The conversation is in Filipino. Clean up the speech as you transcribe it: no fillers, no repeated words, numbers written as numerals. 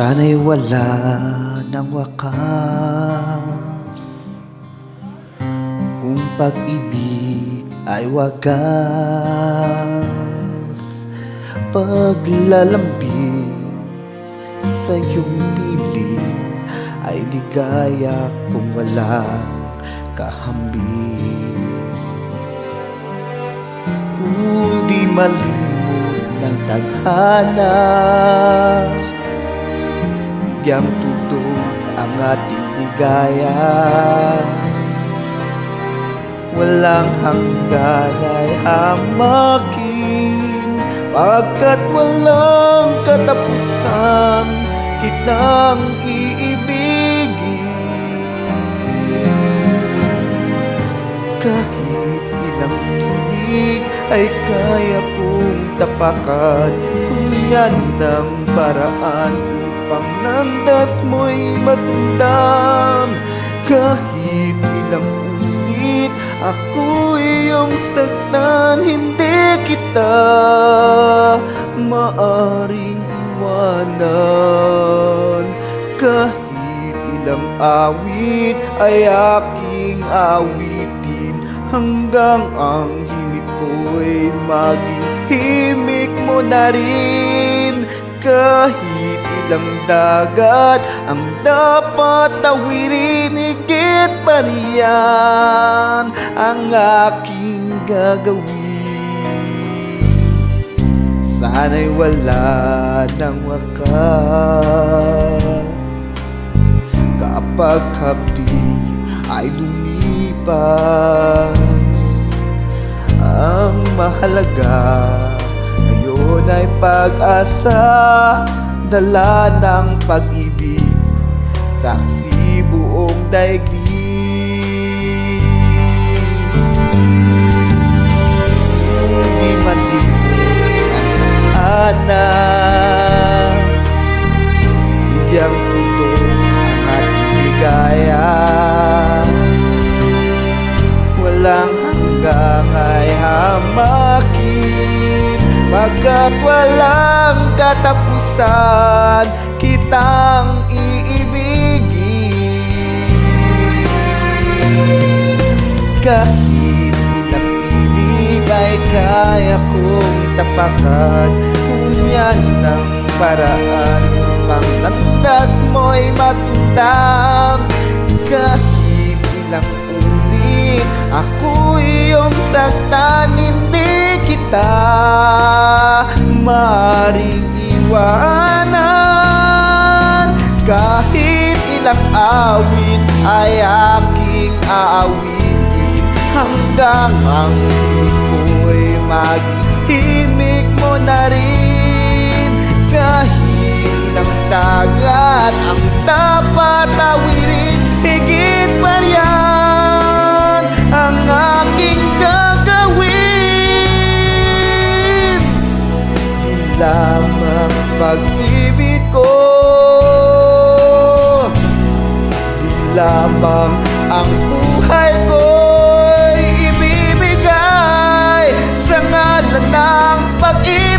Sana'y wala ng wakas, kung pag-ibig ay wagas. Paglalambing sa iyong piling ay ligaya kung walang kahambing. Kung di malimot ng tadhana, bigyang tutog ang ating ligaya. Walang hanggan ay hamakin, pagkat walang katapusan kitang iibigin. Kahit ilang tinig ay kaya kong tapakan, kung yan ang paraan upang landas mo'y masundan. Kahit ilang ulit ako iyong saktan, hindi kita maaring iwanan. Kahit ilang awit ay aking awitin, hanggang ang himig ko'y maging himig mo na rin. Kahit ilang dagat ang dapat tawirin, higit pa riyan ang aking gagawin. Sana'y wala ng wakas, kapag hapdi ay lumipas. Ang mahalaga ngayon ay pag-asa, dala ng pag-ibig, saksi buong daigdig. Di malimit ang tadhana, bigyang tutog ang ating ligaya. Walang hanggang ay hamakin, pagkat walang katapusan kitang iibigin. Kahit ilang tinig ay kaya kong tapakan, kung yan ang paraan upang landas mo'y masundan. Kahit ilang ulit ako iyong saktan, hindi kita maaring iwanan. Kahit ilang awit ay aking aawitin, hanggang ang himig ko'y maging himig mo na rin. Kahit ilang dagat ang dapat tawirin, higit pa riyan ang aking gagawin. Di lamang pag-ibig ko, di lamang ang buhay ko'y ibibigay sa ngalan ng pag-ibig.